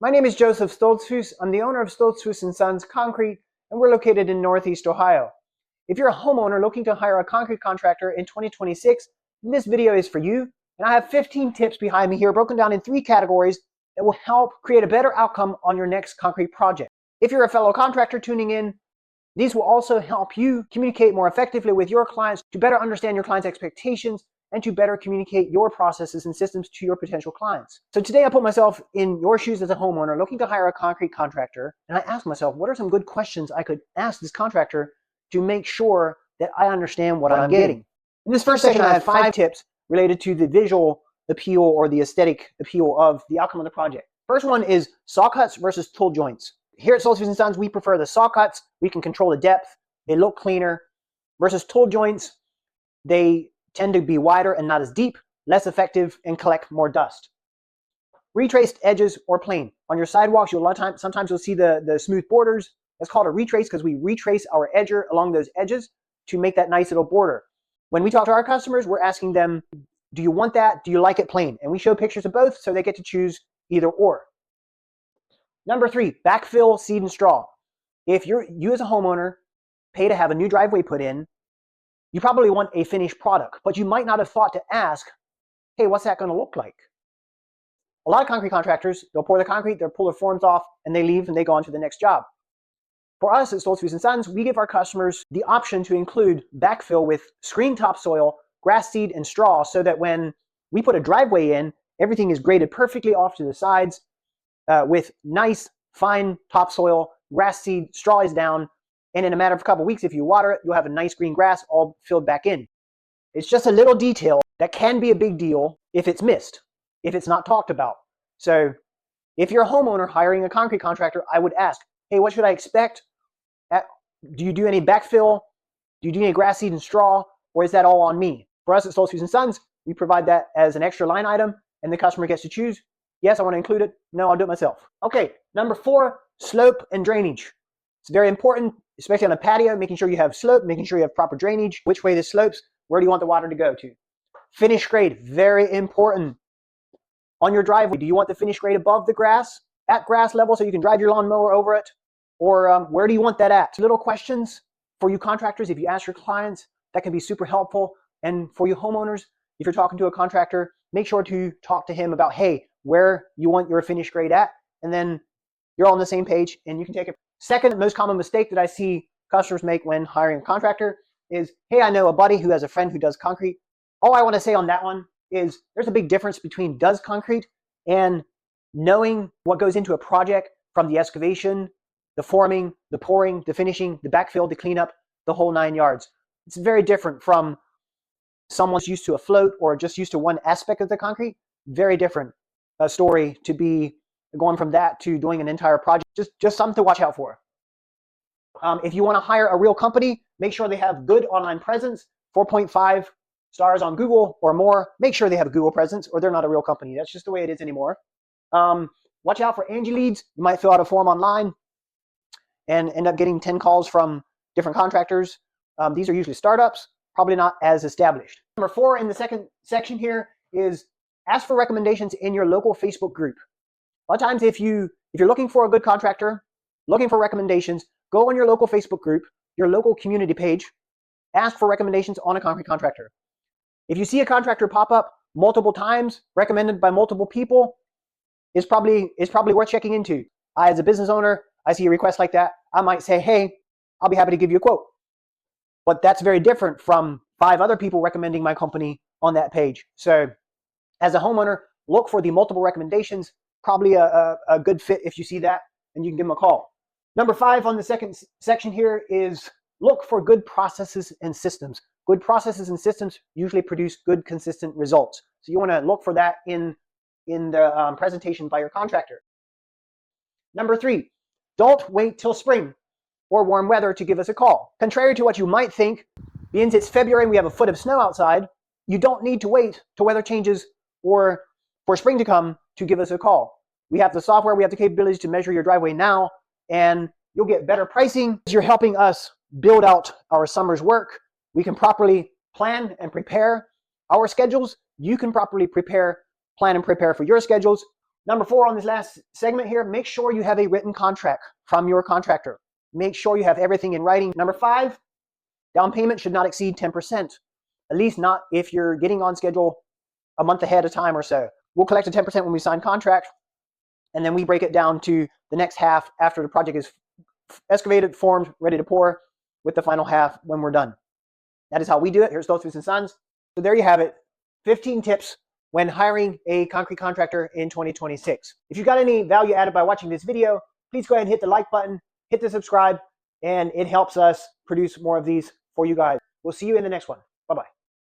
My name is Joseph Stoltzfus. I'm the owner of Stoltzfus Sons Concrete, and we're located in Northeast Ohio. If you're a homeowner looking to hire a concrete contractor in 2026, this video is for you. And I have 15 tips behind me here broken down in 3 categories that will help create a better outcome on your next concrete project. If you're a fellow contractor tuning in, these will also help you communicate more effectively with your clients to better understand your clients' expectations and to better communicate your processes and systems to your potential clients. So today I put myself in your shoes as a homeowner looking to hire a concrete contractor, and I asked myself, what are some good questions I could ask this contractor to make sure that I understand what I'm getting? In this first section, I have 5 tips related to the visual appeal or the aesthetic appeal of the outcome of the project. First one is saw cuts versus tool joints. Here at Stoltzfus Sons, we prefer the saw cuts. We can control the depth. They look cleaner. Versus tool joints, they tend to be wider and not as deep, less effective, and collect more dust. Retraced edges or plain. On your sidewalks, sometimes you'll see the smooth borders. That's called a retrace because we retrace our edger along those edges to make that nice little border. When we talk to our customers, we're asking them, do you want that? Do you like it plain? And we show pictures of both so they get to choose either or. Number 3, backfill, seed, and straw. If you as a homeowner pay to have a new driveway put in, you probably want a finished product, but you might not have thought to ask, hey, what's that going to look like? A lot of concrete contractors, they'll pour the concrete, they'll pull their forms off, and they leave and they go on to the next job. For us at Stoltzfus Sons, we give our customers the option to include backfill with screen topsoil, grass seed, and straw so that when we put a driveway in, everything is graded perfectly off to the sides with nice, fine topsoil, grass seed, straw is down, and in a matter of a couple weeks, if you water it, you'll have a nice green grass all filled back in. It's just a little detail that can be a big deal if it's missed, if it's not talked about. So if you're a homeowner hiring a concrete contractor, I would ask, hey, what should I expect? Do you do any backfill? Do you do any grass seed and straw? Or is that all on me? For us at Stoltzfus Sons, we provide that as an extra line item, and the customer gets to choose. Yes, I want to include it. No, I'll do it myself. Okay, number 4, slope and drainage. It's very important, especially on a patio, making sure you have slope, making sure you have proper drainage, which way this slopes, where do you want the water to go to. Finish grade, very important. On your driveway, do you want the finish grade above the grass, at grass level so you can drive your lawnmower over it? Or where do you want that at? Little questions for you contractors, if you ask your clients, that can be super helpful. And for you homeowners, if you're talking to a contractor, make sure to talk to him about, hey, where you want your finish grade at, and then you're all on the same page and you can take it. Second most common mistake that I see customers make when hiring a contractor is, hey, I know a buddy who has a friend who does concrete. All I want to say on that one is there's a big difference between does concrete and knowing what goes into a project, from the excavation, the forming, the pouring, the finishing, the backfill, the cleanup, the whole 9 yards. It's very different from someone's used to a float or just used to one aspect of the concrete. Very different story to be going from that to doing an entire project. Just something to watch out for. If you want to hire a real company, make sure they have good online presence, 4.5 stars on Google or more. Make sure they have a Google presence or they're not a real company. That's just the way it is anymore. Watch out for Angie leads. You might fill out a form online and end up getting 10 calls from different contractors. These are usually startups, probably not as established. Number 4 in the second section here is ask for recommendations in your local Facebook group. A lot of times if you're looking for a good contractor, looking for recommendations, go on your local Facebook group, your local community page, ask for recommendations on a concrete contractor. If you see a contractor pop up multiple times, recommended by multiple people, it's probably worth checking into. I, as a business owner, I see a request like that, I might say, hey, I'll be happy to give you a quote. But that's very different from 5 other people recommending my company on that page. So as a homeowner, look for the multiple recommendations. Probably a good fit if you see that, and you can give them a call. Number 5 on the second section here is look for good processes and systems. Good processes and systems usually produce good, consistent results. So you want to look for that in the presentation by your contractor. Number 3, don't wait till spring or warm weather to give us a call. Contrary to what you might think, being it's February and we have a foot of snow outside, you don't need to wait till weather changes or for spring to come to give us a call. We have the software, we have the capabilities to measure your driveway now, and you'll get better pricing. You're helping us build out our summer's work. We can properly plan and prepare our schedules. You can properly plan and prepare for your schedules. Number 4 on this last segment here, make sure you have a written contract from your contractor. Make sure you have everything in writing. Number 5, down payment should not exceed 10%. At least not if you're getting on schedule a month ahead of time or so. We'll collect a 10% when we sign contract, and then we break it down to the next half after the project is excavated, formed, ready to pour, with the final half when we're done. That is how we do it here at Stoltzfus Sons. So there you have it, 15 tips when hiring a concrete contractor in 2026. If you got any value added by watching this video, please go ahead and hit the like button, hit the subscribe, and it helps us produce more of these for you guys. We'll see you in the next one. Bye-bye.